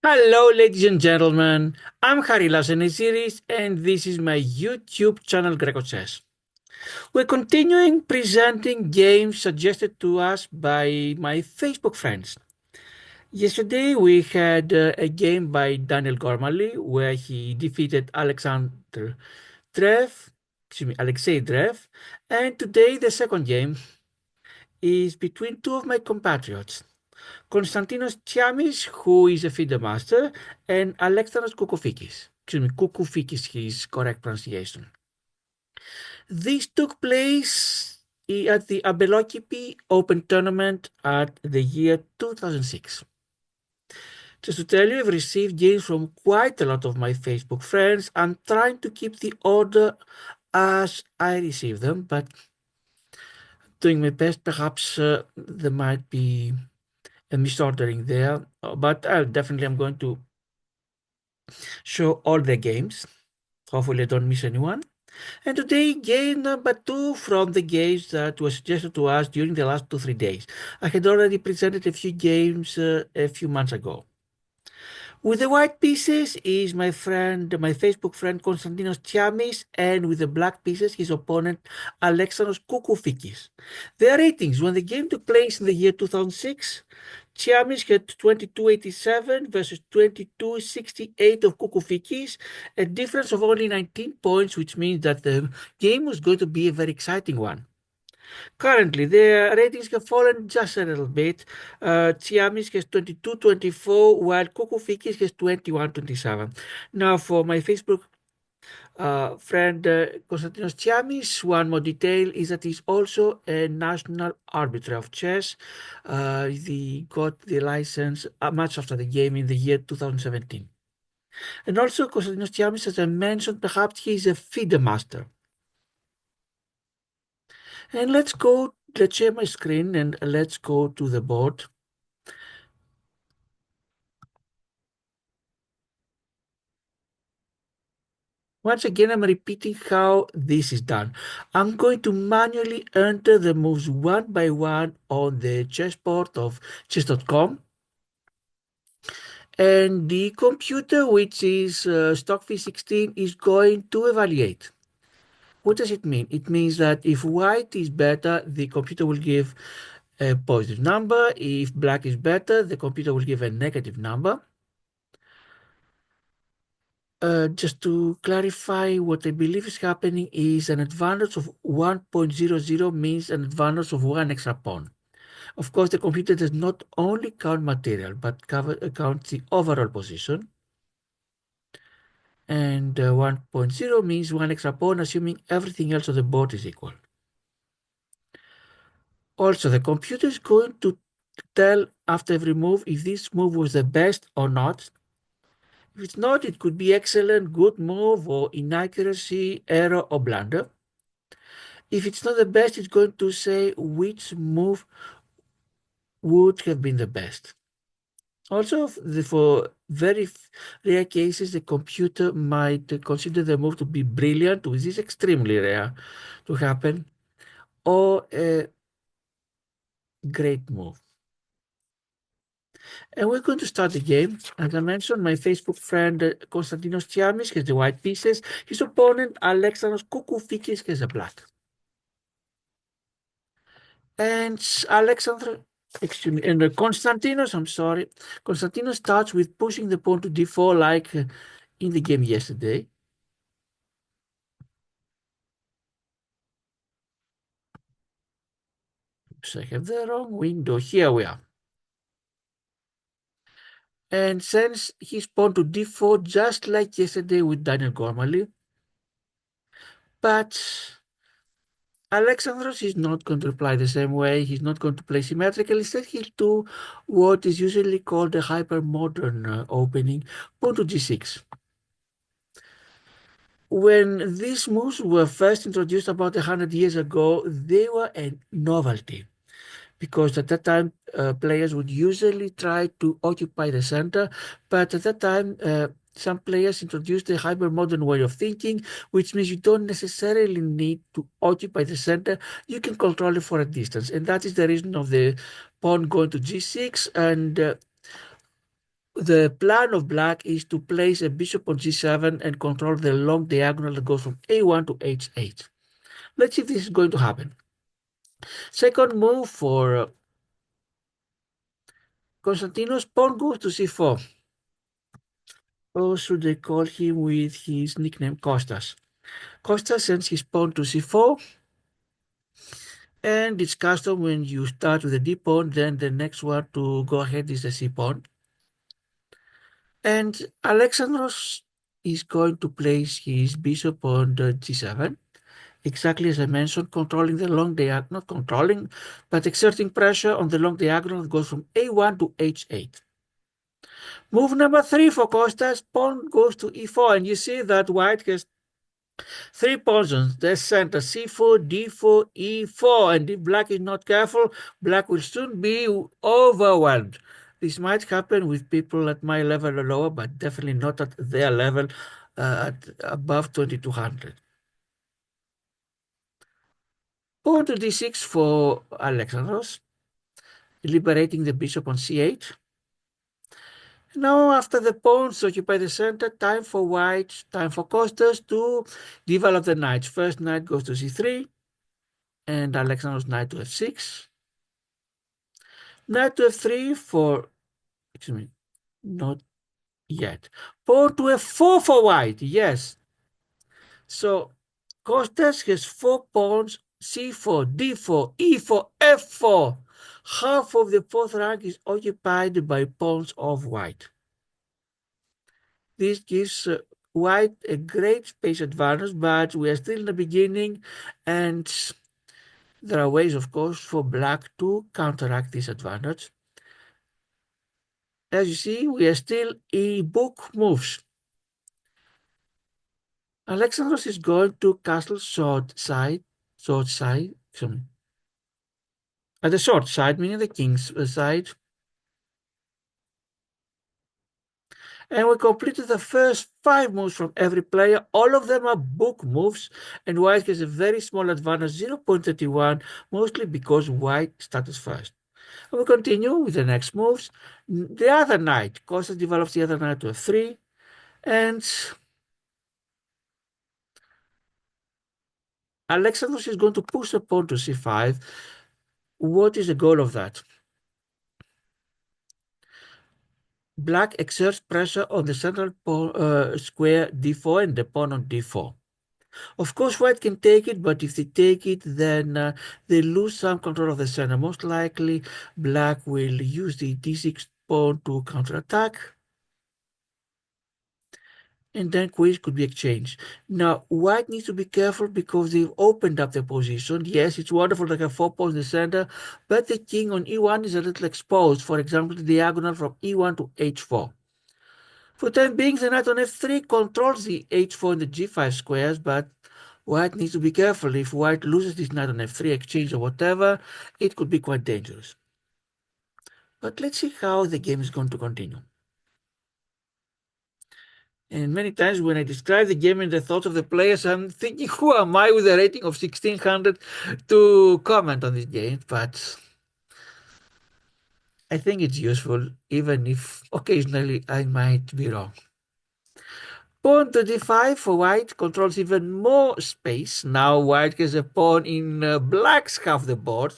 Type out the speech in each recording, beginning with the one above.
Hello, ladies and gentlemen. I'm Harry Laseneziris, and this is my YouTube channel, grecochess. We're continuing presenting games suggested to us by my Facebook friends. Yesterday, we had a game by Daniel Gormally where he defeated Alexander Drev, Alexei Drev, and today the second game is between two of my compatriots. Konstantinos Tsιάμης, who is a FIDE master, and Alexandros Kukufikis. Kukufikis, his correct pronunciation. This took place at the Aμπελόκηποι Open Tournament at the year 2006. Just to tell you, I've received games from quite a lot of my Facebook friends. I'm trying to keep the order as I receive them, but doing my best. Perhaps there might be a misordering there, but I'm going to show all the games. Hopefully I don't miss anyone. And today, game number 2 from the games that were suggested to us during the last 2-3 days. I had already presented a few games a few months ago. With the white pieces is my Facebook friend Konstantinos Tsιάμης, and with the black pieces, his opponent Alexandros Kukufikis. Their ratings when the game took place in the year 2006, Tsιάμης had 2287 versus 2268 of Kukufikis, a difference of only 19 points, which means that the game was going to be a very exciting one. Currently, their ratings have fallen just a little bit. Tsιάμης has 22-24, while Κουκουφίκης has 21-27. Now, for my Facebook friend Konstantinos Tsιάμης, one more detail is that he's also a national arbiter of chess. He got the license much after the game in the year 2017. And also, Konstantinos Tsιάμης, as I mentioned, perhaps he's a FIDE master. And let's share my screen and let's go to the board. Once again, I'm repeating how this is done. I'm going to manually enter the moves one by one on the chessboard of chess.com. And the computer, which is StockV16, is going to evaluate. What does it mean? It means that if white is better, the computer will give a positive number. If black is better, the computer will give a negative number. Just to clarify, what I believe is happening is an advantage of 1.00 means an advantage of 1 extra pawn. Of course, the computer does not only count material, but counts the overall position. And 1.0 means 1 extra pawn, assuming everything else on the board is equal. Also, the computer is going to tell after every move if this move was the best or not. If it's not, it could be excellent, good move, or inaccuracy, error, or blunder. If it's not the best, it's going to say which move would have been the best. Also, for very rare cases, the computer might consider the move to be brilliant, which is extremely rare to happen, or a great move. And we're going to start the game. As I mentioned, my Facebook friend Konstantinos Tsιάμης has the white pieces. His opponent, Alexandros Kukufikis, has the black. And Konstantinos starts with pushing the pawn to d4 like in the game yesterday. Oops, I have the wrong window. Here we are. And sends his pawn to d4 just like yesterday with Daniel Gormally. But Alexandros is not going to reply the same way. He's not going to play symmetrical. Instead, he'll do what is usually called a hyper-modern opening, pawn to g6. When these moves were first introduced about 100 years ago, they were a novelty, because at that time, players would usually try to occupy the center, but at that time, some players introduced a hyper-modern way of thinking, which means you don't necessarily need to occupy the center. You can control it for a distance, and that is the reason of the pawn going to g6 and the plan of black is to place a bishop on g7 and control the long diagonal that goes from a1 to h8. Let's see if this is going to happen. Second move for Konstantinos, pawn goes to c4. Or should I call him with his nickname Kostas? Kostas sends his pawn to c4. And it's custom when you start with a d pawn, then the next one to go ahead is the c pawn. And Alexandros is going to place his bishop on the g7, exactly as I mentioned, controlling the long diagonal, not controlling, but exerting pressure on the long diagonal that goes from a1 to h8. Move number 3 for Kostas, pawn goes to e4, and you see that white has 3 pawns on the center, c4, d4, e4, and if black is not careful, black will soon be overwhelmed. This might happen with people at my level or lower, but definitely not at their level, at above 2200. Pawn to d6 for Alexandros, liberating the bishop on c8. Now, after the pawns occupy the center, time for white, time for Kostas to develop the knights. First knight goes to c3, and Alexandros knight to f6. Knight to f3 for, excuse me, not yet. Pawn to f4 for white, yes. So Kostas has 4 pawns, c4, d4, e4, f4. Half of the 4th rank is occupied by pawns of white. This gives white a great space advantage, but we are still in the beginning, and there are ways, of course, for black to counteract this advantage. As you see, we are still in book moves. Alexandros is going to castle short side, at the short side, meaning the king's side. And we completed the first 5 moves from every player. All of them are book moves, and white has a very small advantage, 0.31, mostly because white started first. And we continue with the next moves. The other knight, Kostas develops the other knight to f3, and Alexandros is going to push the pawn to c5. What is the goal of that? Black exerts pressure on the central square d4 and the pawn on d4. Of course, white can take it, but if they take it, then they lose some control of the center. Most likely, black will use the d6 pawn to counterattack, and then queens could be exchanged. Now, white needs to be careful because they've opened up their position. Yes, it's wonderful to have 4 pawns in the center, but the king on e1 is a little exposed. For example, the diagonal from e1 to h4. For the time being, the knight on f3 controls the h4 and the g5 squares, but white needs to be careful. If white loses this knight on f3, exchange or whatever, it could be quite dangerous. But let's see how the game is going to continue. And many times when I describe the game and the thoughts of the players, I'm thinking, who am I with a rating of 1600 to comment on this game? But I think it's useful, even if occasionally I might be wrong. Pawn to d5 for white controls even more space. Now white has a pawn in black's half the board.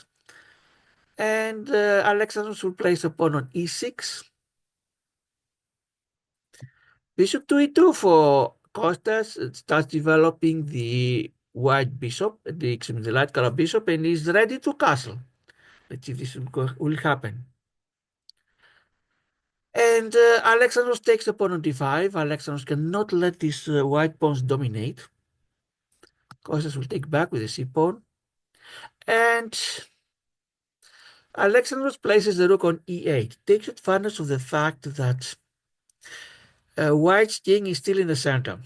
And Alexandros will place a pawn on e6. Bishop to e2 for Kostas. It starts developing the white bishop, the light color bishop, and is ready to castle. Let's see if this will happen. And Alexandros takes the pawn on d5. Alexandros cannot let these white pawns dominate. Kostas will take back with the c pawn. And Alexandros places the rook on e8. Takes advantage of the fact that white's king is still in the center.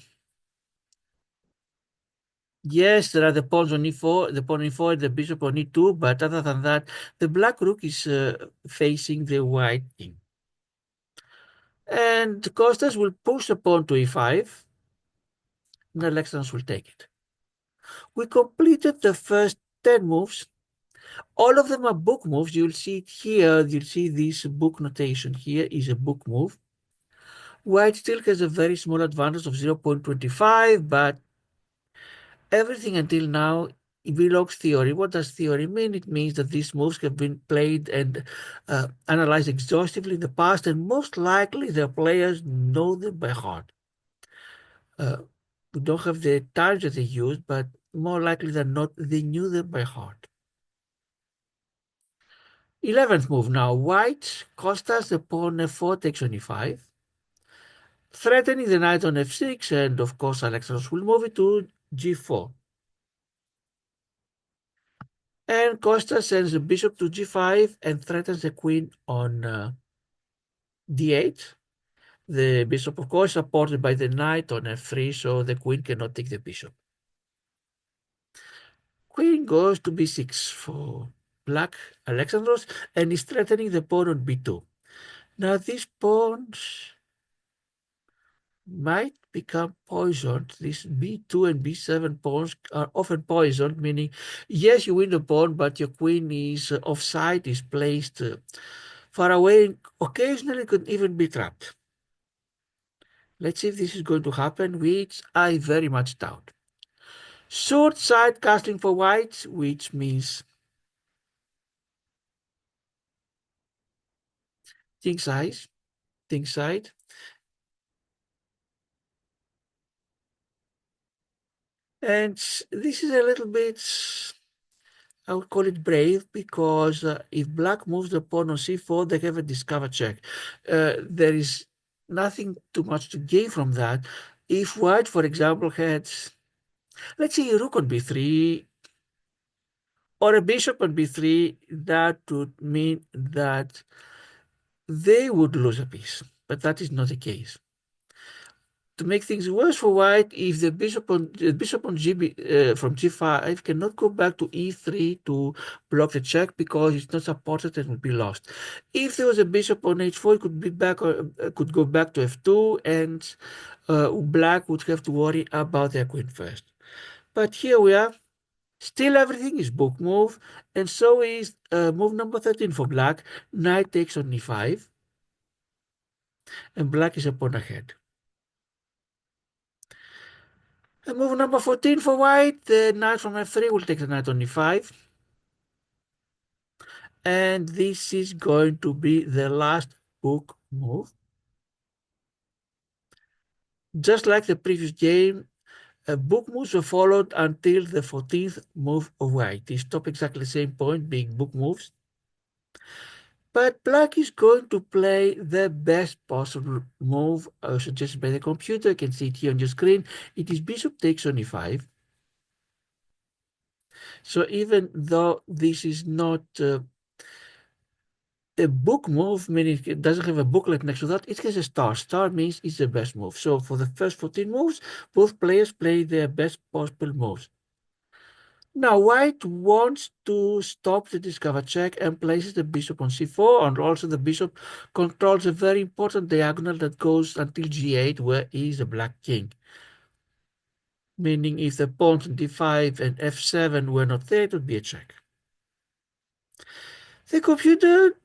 Yes, there are the pawns on e4, the pawn on e4, the bishop on e2, but other than that, the black rook is facing the white king. And Kostas will push the pawn to e5, and Alexandros will take it. We completed the first 10 moves. All of them are book moves. You'll see it here. You'll see this book notation here is a book move. White still has a very small advantage of 0.25, but everything until now belongs theory. What does theory mean? It means that these moves have been played and analyzed exhaustively in the past, and most likely the players know them by heart. We don't have the times that they used, but more likely than not, they knew them by heart. 11th move now. White cost us the pawn f4 takes on e5, threatening the knight on f6, and of course Alexandros will move it to g4. And Costa sends the bishop to g5 and threatens the queen on d8. The bishop, of course, supported by the knight on f3, so the queen cannot take the bishop. Queen goes to b6 for black Alexandros and is threatening the pawn on b2. Now these pawns might become poisoned. These b2 and b7 pawns are often poisoned, meaning, yes, you win the pawn, but your queen is offside, is placed far away, occasionally could even be trapped. Let's see if this is going to happen, which I very much doubt. Short side castling for white, which means king side. And this is a little bit, I would call it brave, because if black moves the pawn on c4, they have a discover check. There is nothing too much to gain from that. If white, for example, had, let's say, a rook on b3 or a bishop on b3, that would mean that they would lose a piece, but that is not the case. To make things worse for white, if the bishop on from g5 cannot go back to e3 to block the check because it's not supported and will be lost. If there was a bishop on h4, it could be back or could go back to f2, and black would have to worry about their queen first. But here we are. Still everything is book move, and so is move number 13 for black. Knight takes on e5, and black is a pawn ahead. And move number 14 for white, the knight from f3 will take the knight on e5. And this is going to be the last book move. Just like the previous game, book moves were followed until the 14th move of white. They stop exactly the same point, being book moves. But black is going to play the best possible move suggested by the computer. You can see it here on your screen. It is bishop takes on e5. So even though this is not a book move, meaning it doesn't have a booklet next to that, it has a star. Star means it's the best move. So for the first 14 moves, both players play their best possible moves. Now white wants to stop the discover check and places the bishop on c4, and also the bishop controls a very important diagonal that goes until g8, where is the black king. Meaning if the pawns on d5 and f7 were not there, it would be a check. The computer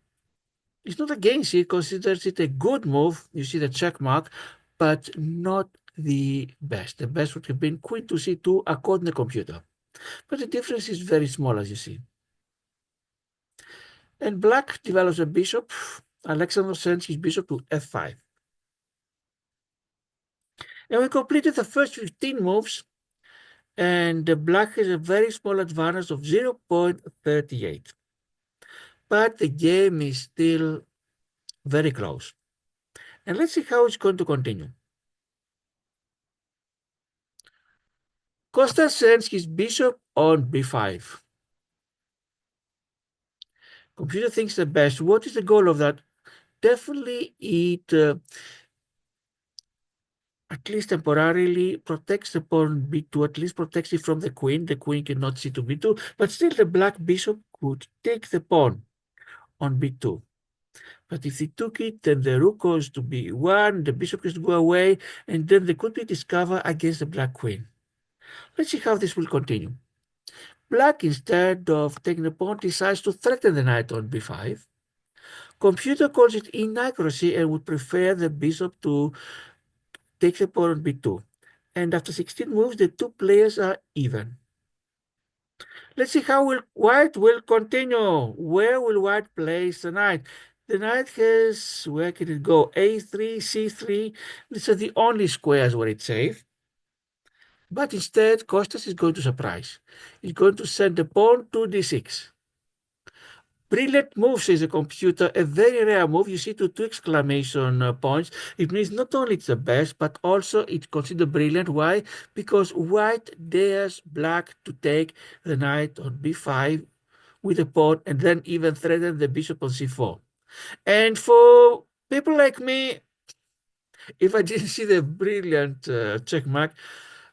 is not against it, considers it a good move. You see the check mark, but not the best. The best would have been queen to c2 according to the computer. But the difference is very small, as you see. And black develops a bishop. Alexander sends his bishop to f5. And we completed the first 15 moves, and the black has a very small advantage of 0.38. But the game is still very close. And let's see how it's going to continue. Costa sends his bishop on b5. Computer thinks the best. What is the goal of that? Definitely it, at least temporarily, protects the pawn b2, at least protects it from the queen. The queen cannot see to b2, but still the black bishop could take the pawn on b2. But if he took it, then the rook goes to b1, the bishop has to go away, and then there could be discovered against the black queen. Let's see how this will continue. Black, instead of taking the pawn, decides to threaten the knight on b5. Computer calls it inaccuracy and would prefer the bishop to take the pawn on b2. And after 16 moves, the two players are even. Let's see how white will continue. Where will white place the knight? The knight has, where can it go? A3, C3. These are the only squares where it's safe. But instead, Costas is going to surprise. He's going to send the pawn to d6. Brilliant move, says the computer. A very rare move. You see two exclamation points. It means not only it's the best, but also it's considered brilliant. Why? Because white dares black to take the knight on b5 with a pawn and then even threaten the bishop on c4. And for people like me, if I didn't see the brilliant checkmark,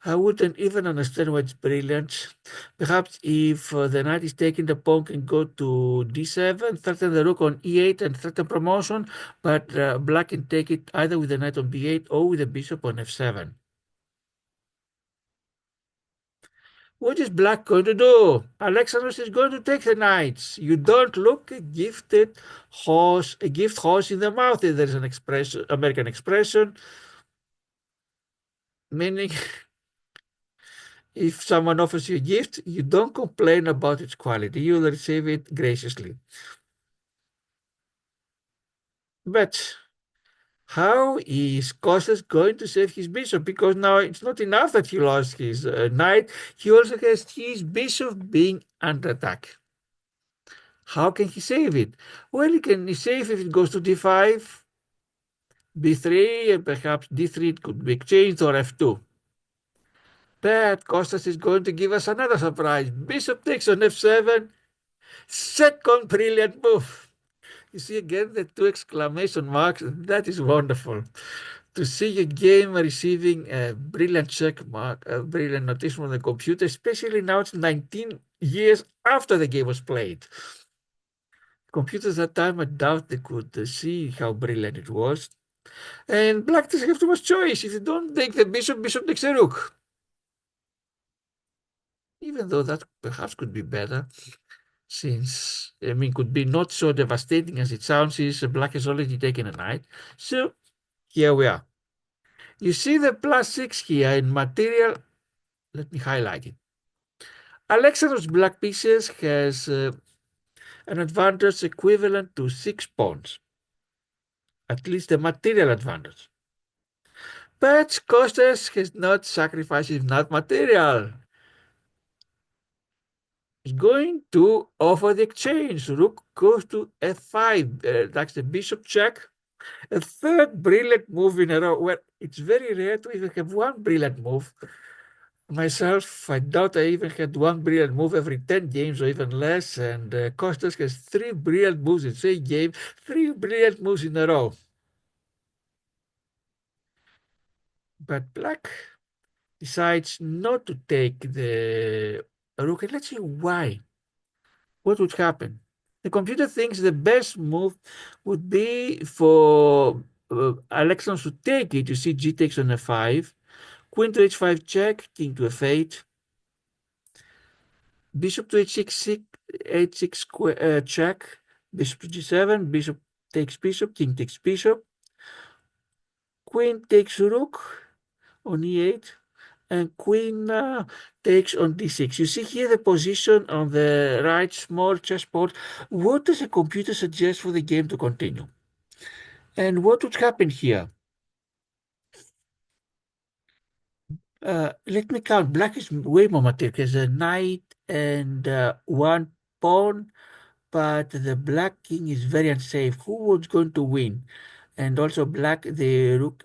I wouldn't even understand why it's brilliant. Perhaps if the knight is taking, the pawn can go to d7, threaten the rook on e8 and threaten promotion, but black can take it either with the knight on b8 or with the bishop on f7. What is black going to do? Alexandros is going to take the knights. You don't look a gifted horse, a gift horse in the mouth. There is an expression, American expression, meaning if someone offers you a gift, you don't complain about its quality. You'll receive it graciously. But how is Kostas going to save his bishop? Because now it's not enough that he lost his knight. He also has his bishop being under attack. How can he save it? Well, he can save if it goes to d5, b3, and perhaps d3 it could be exchanged, or f2. But Kostas is going to give us another surprise. Bishop takes on f7. Second brilliant move. You see again the two exclamation marks. That is wonderful. To see a game receiving a brilliant check mark, a brilliant notation from the computer, especially now it's 19 years after the game was played. Computers at that time, I doubt they could see how brilliant it was. And black doesn't have too much choice. If you don't take the bishop, bishop takes the rook. Even though that perhaps could be better, since, I mean, could be not so devastating as it sounds, since black has already taken a knight. So here we are. You see the +6 here in material. Let me highlight it. Alexandros black pieces has an advantage equivalent to 6 pawns. At least the material advantage. But Costas has not sacrificed his not material. He's going to offer the exchange. Rook goes to f5. That's the bishop check. A third brilliant move in a row. Well, it's very rare to even have one brilliant move. Myself, I doubt I even had one brilliant move every 10 games or even less. And Costas has 3 brilliant moves in the same game, 3 brilliant moves in a row. But black decides not to take the rook. And let's see why. What would happen? The computer thinks the best move would be for Alexandros to take it. You see, g takes on f5, queen to h5 check, king to f8, bishop to h6 check, bishop to g7, bishop takes bishop, king takes bishop, queen takes rook on e8, and queen takes on d6. You see here the position on the right small chessboard. What does the computer suggest for the game to continue? And what would happen here? Let me count. Black is way more material. There's a knight and 1 pawn, but the black king is very unsafe. Who was going to win? And also black, the rook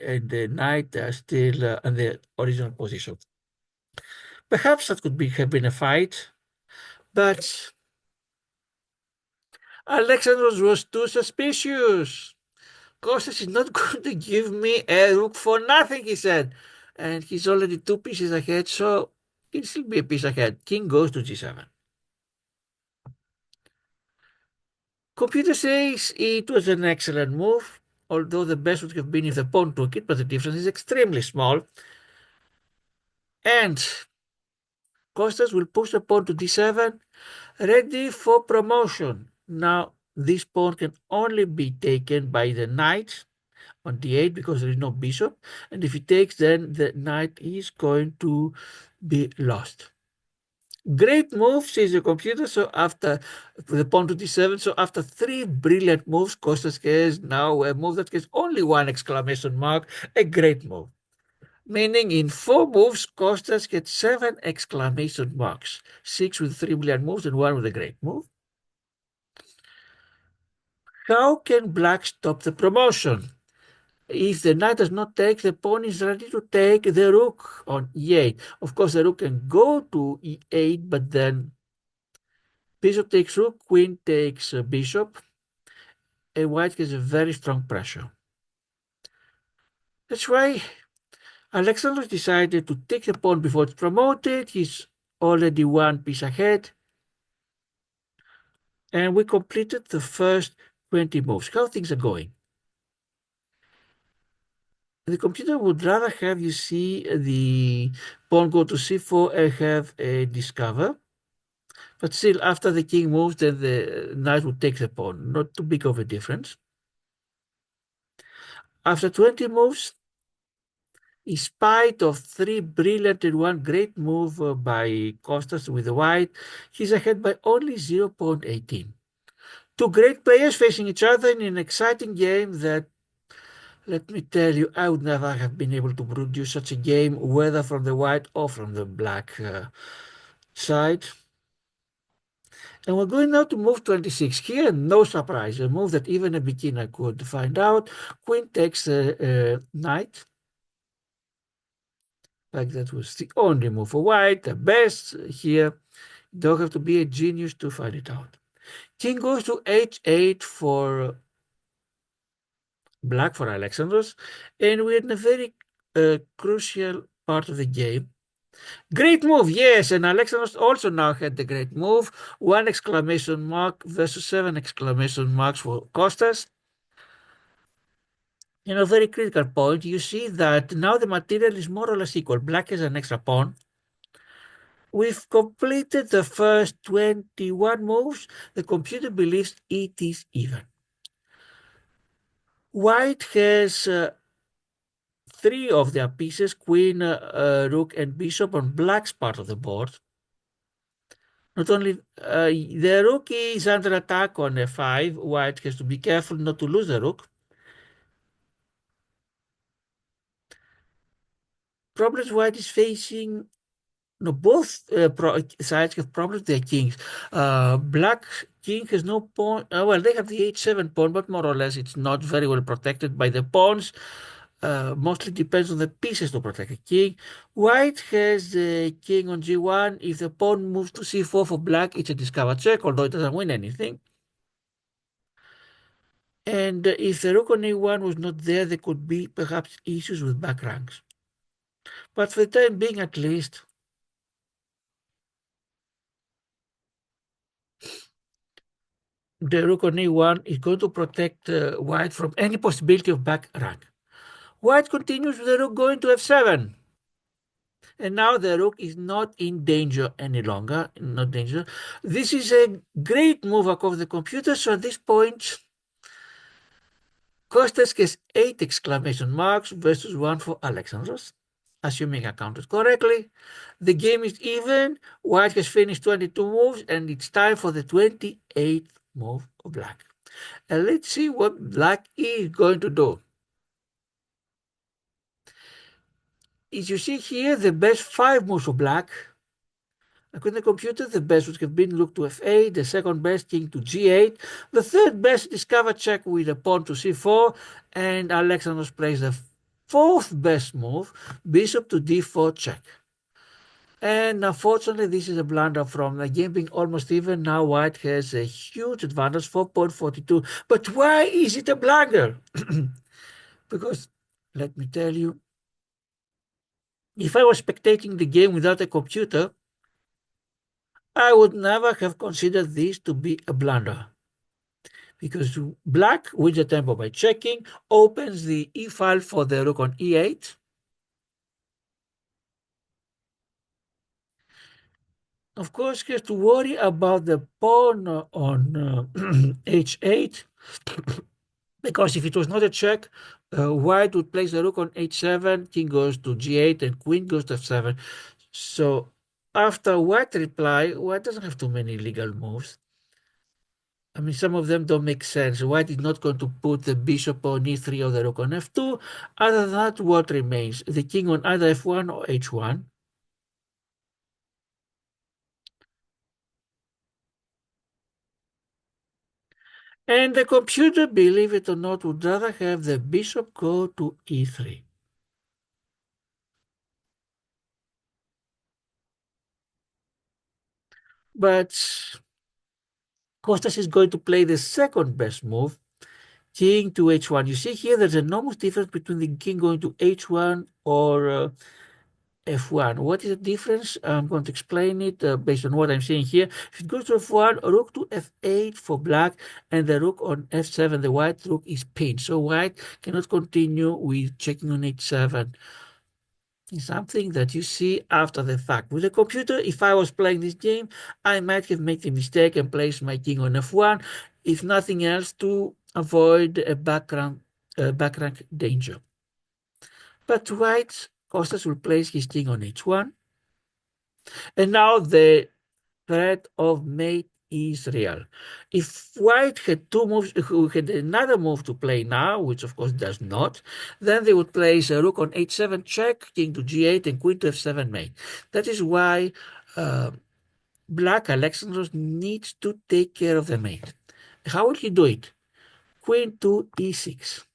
and the knight are still in the original position. Perhaps that could have been a fight, but Alexandros was too suspicious. Kostas is not going to give me a rook for nothing, he said. And he's already 2 pieces ahead, so he'll still be a piece ahead. King goes to g7. Computer says it was an excellent move, although the best would have been if the pawn took it, but the difference is extremely small. And Kostas will push the pawn to d7, ready for promotion. Now, This pawn can only be taken by the knight on d8 because there is no bishop. And if he takes, then the knight is going to be lost. Great move, says the computer. So after the pawn to d7, so after 3 brilliant moves, Costas has now a move that gets only 1 exclamation mark, a great move. Meaning in 4 moves, Costas gets 7 exclamation marks. 6 with 3 brilliant moves and 1 with a great move. How can black stop the promotion? If the knight does not take, the pawn is ready to take the rook on e8. Of course, the rook can go to e8, but then bishop takes rook, queen takes bishop, and white gets a very strong pressure. That's why Alexander decided to take the pawn before it's promoted. He's already 1 piece ahead. And we completed the first 20 moves. How things are going? The computer would rather have you see the pawn go to c4 and have a discover. But still, after the king moves, then the knight would take the pawn. Not too big of a difference. After 20 moves, in spite of 3 brilliant and 1 great move by Costas with the white, he's ahead by only 0.18. 2 great players facing each other in an exciting game that, let me tell you, I would never have been able to produce such a game, whether from the white or from the black side. And we're going now to move 26. Here, no surprise, a move that even a beginner could find out. Queen takes knight. Like that was the only move for white, the best here. You don't have to be a genius to find it out. King goes to h8 for black, for Alexandros, and we're in a very crucial part of the game. Great move, yes, and Alexandros also now had the great move. 1 exclamation mark versus 7 exclamation marks for Costas. In a very critical point, you see that now the material is more or less equal. Black has an extra pawn. We've completed the first 21 moves. The computer believes it is even. White has 3 of their pieces, queen, rook, and bishop on black's part of the board. Not only the rook is under attack on f5. White has to be careful not to lose the rook. Problems white is facing. No, both sides have problems with their kings. Black king has no pawn. Well, they have the h7 pawn, but more or less it's not very well protected by the pawns. Mostly depends on the pieces to protect the king. White has the king on g1. If the pawn moves to c4 for black, it's a discover check, although it doesn't win anything. And if the rook on a1 was not there, there could be perhaps issues with back ranks. But for the time being, at least, the rook on e1 is going to protect white from any possibility of back rank. White continues with the rook going to f7. And now the rook is not in danger any longer. Not danger. This is a great move of the computer. So at this point, Kostas gets 8 exclamation marks versus 1 for Alexandros. Assuming I counted correctly. The game is even. White has finished 22 moves, and it's time for the 28th move of black. And let's see what black is going to do. As you see here, the best 5 moves of black. According to the computer, the best would have been rook to f8, the second best king to g8, the third best discover check with a pawn to c4, and Alexandros plays the 4th best move, bishop to d4 check. And unfortunately, this is a blunder from the game being almost even. Now white has a huge advantage, 4.42. But why is it a blunder? Because, let me tell you, if I was spectating the game without a computer, I would never have considered this to be a blunder. Because black wins the tempo by checking, opens the e file for the rook on e8. of course, he has to worry about the pawn on h8, because if it was not a check, white would place the rook on h7, king goes to g8, and queen goes to f7. So after white reply, white doesn't have too many legal moves. I mean, some of them don't make sense. White is not going to put the bishop on e3 or the rook on f2. Other than that, what remains? The king on either f1 or h1. And the computer, believe it or not, would rather have the bishop go to e3. But Costas is going to play the second best move, king to h1. You see here there's enormous difference between the king going to h1 or f1. What is the difference? I'm going to explain it based on what I'm seeing here. If it goes to f1, rook to f8 for black, and the rook on f7, the white rook is pinned. So white cannot continue with checking on h7. It's something that you see after the fact. With a computer, if I was playing this game, I might have made the mistake and placed my king on f1, if nothing else, to avoid a background danger. But white, Costas will place his king on h1. And now the threat of mate is real. If white had two moves, who had another move to play now, which of course does not, then they would place a rook on h7 check, king to g8, and queen to f7 mate. That is why black Alexandros needs to take care of the mate. How will he do it? Queen to e6.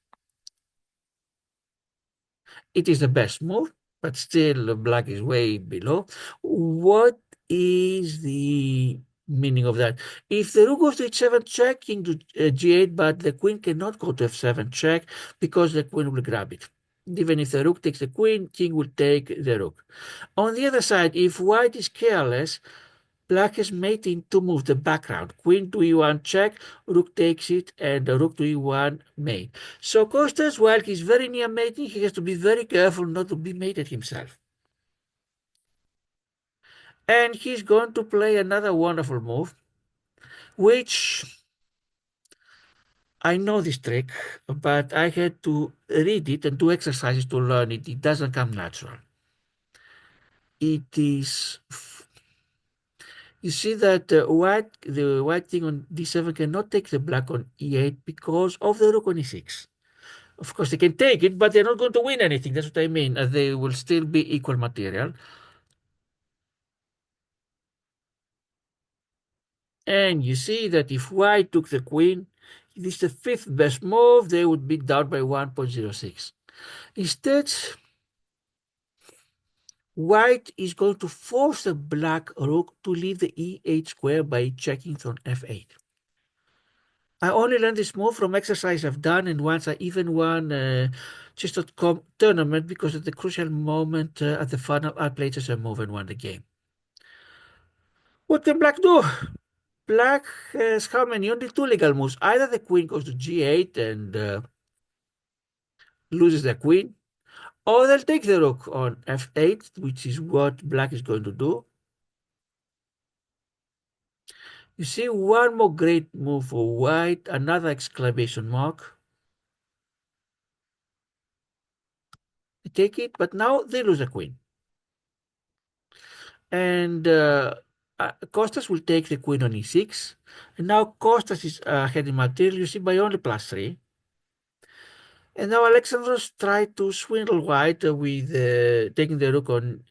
It is the best move, but still black is way below. What is the meaning of that? If the rook goes to h7 check, king to g8, but the queen cannot go to f7 check because the queen will grab it. Even if the rook takes the queen, king will take the rook. On the other side, if white is careless, black has made in two moves the background. Queen to e1 check, rook takes it, and rook to e1 mate. So Costas, while he's very near mating, he has to be very careful not to be mated himself. And he's going to play another wonderful move, which I know this trick, but I had to read it and do exercises to learn it. It doesn't come natural. It is, you see that the white king on d7 cannot take the black on e8 because of the rook on e6. Of course, they can take it, but they're not going to win anything. That's what I mean. They will still be equal material. And you see that if white took the queen, this is the fifth best move, they would be down by 1.06. Instead, white is going to force the black rook to leave the e8 square by checking on f8. I only learned this move from exercise I've done, and once I even won chess.com tournament because at the crucial moment at the final I played just a move and won the game. What can black do? Black has how many? Only two legal moves. Either the queen goes to g8 and loses the queen, or they'll take the rook on f8, which is what black is going to do. You see one more great move for white, another exclamation mark. They take it, but now they lose the queen. And Costas will take the queen on e6. And now Costas is ahead in material, you see, by only +3. And now Alexandros tried to swindle white with taking the rook on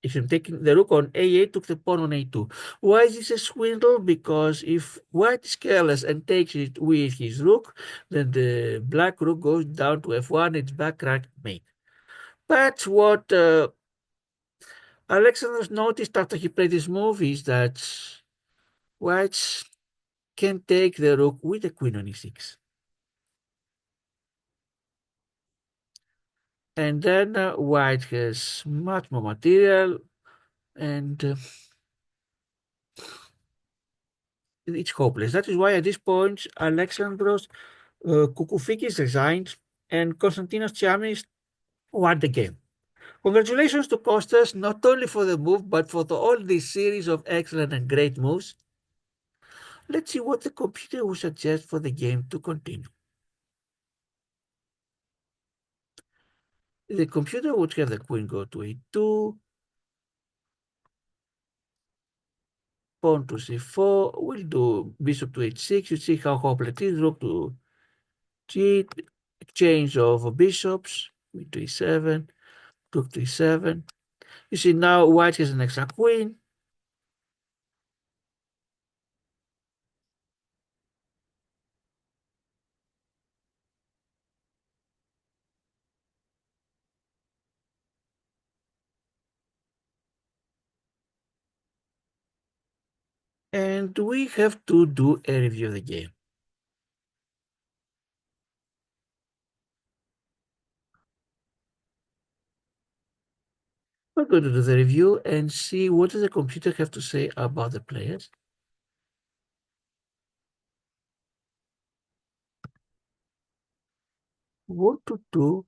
if I'm taking the rook on a8, took the pawn on a2. Why is this a swindle? Because if white is careless and takes it with his rook, then the black rook goes down to f1, it's back rank mate. But what Alexandros noticed after he played this move is that white can take the rook with the queen on e6. And then white has much more material, and it's hopeless. That is why at this point, Alexandros Kukufikis resigned, and Konstantinos Tsιάμης won the game. Congratulations to Costas, not only for the move, but for all this series of excellent and great moves. Let's see what the computer will suggest for the game to continue. The computer would have the queen go to e2, pawn to c4, we'll do bishop to h6, you see how hopeless it is, rook to g, exchange of bishops, queen to e7, rook to e7. You see now white has an extra queen. And we have to do a review of the game. We're going to do the review and see what does the computer have to say about the players. What to do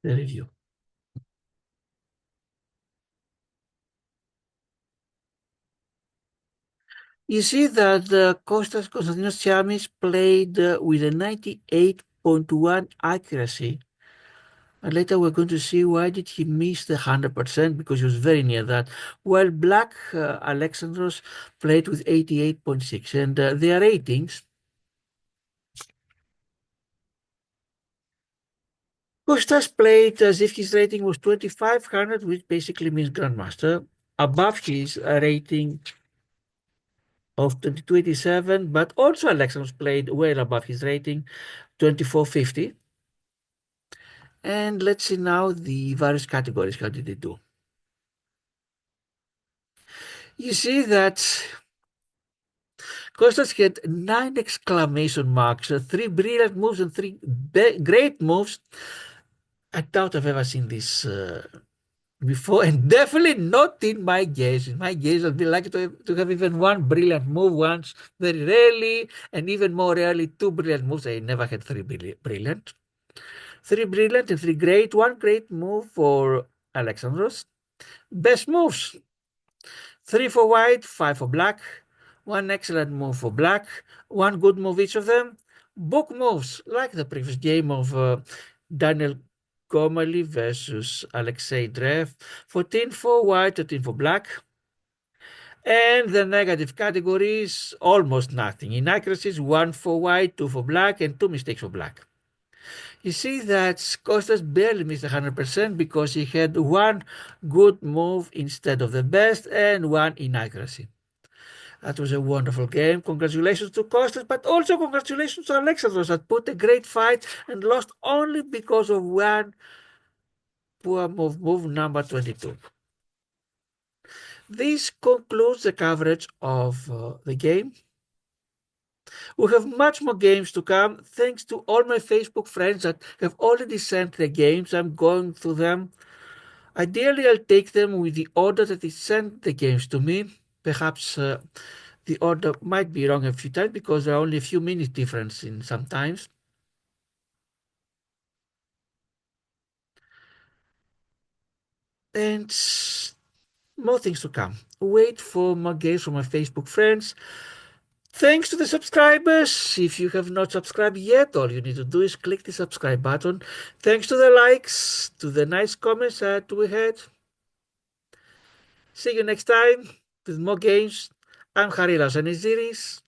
the review. You see that Kostas Konstantinos Tsιάμης played with a 98.1 accuracy. And later we're going to see why did he miss the 100%, because he was very near that. While Black Alexandros played with 88.6. And their ratings. Kostas played as if his rating was 2500, which basically means Grandmaster, above his rating of 2287, but also Alexandros played well above his rating, 2450. And let's see now the various categories. How did they do? You see that Kostas had 9 exclamation marks, 3 brilliant moves and 3 great moves. I doubt I've ever seen this before, and definitely not in my games. In my games, I'd be lucky to have even 1 brilliant move once, very rarely, and even more rarely 2 brilliant moves. I never had 3 brilliant. 3 brilliant and 3 great. 1 great move for Alexandros. Best moves: 3 for white, 5 for black. 1 excellent move for black. 1 good move each of them. Book moves, like the previous game of Daniel Gomali versus Alexei Drev. 14 for white, 13 for black. And the negative categories, almost nothing. Inaccuracies, 1 for white, 2 for black, and 2 mistakes for black. You see that Kostas barely missed 100% because he had 1 good move instead of the best and 1 inaccuracy. That was a wonderful game. Congratulations to Kostas, but also congratulations to Alexandros that put a great fight and lost only because of 1 poor move number 22. This concludes the coverage of the game. We have much more games to come. Thanks to all my Facebook friends that have already sent their games. I'm going through them. Ideally, I'll take them with the order that they sent the games to me. Perhaps the order might be wrong a few times because there are only a few minutes difference in sometimes. And more things to come. Wait for more games from my Facebook friends. Thanks to the subscribers. If you have not subscribed yet, all you need to do is click the subscribe button. Thanks to the likes, to the nice comments that we had. See you next time with more games. I'm Harilas Aniziris.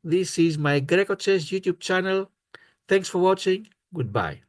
This is my grecochess YouTube channel. Thanks for watching. Goodbye.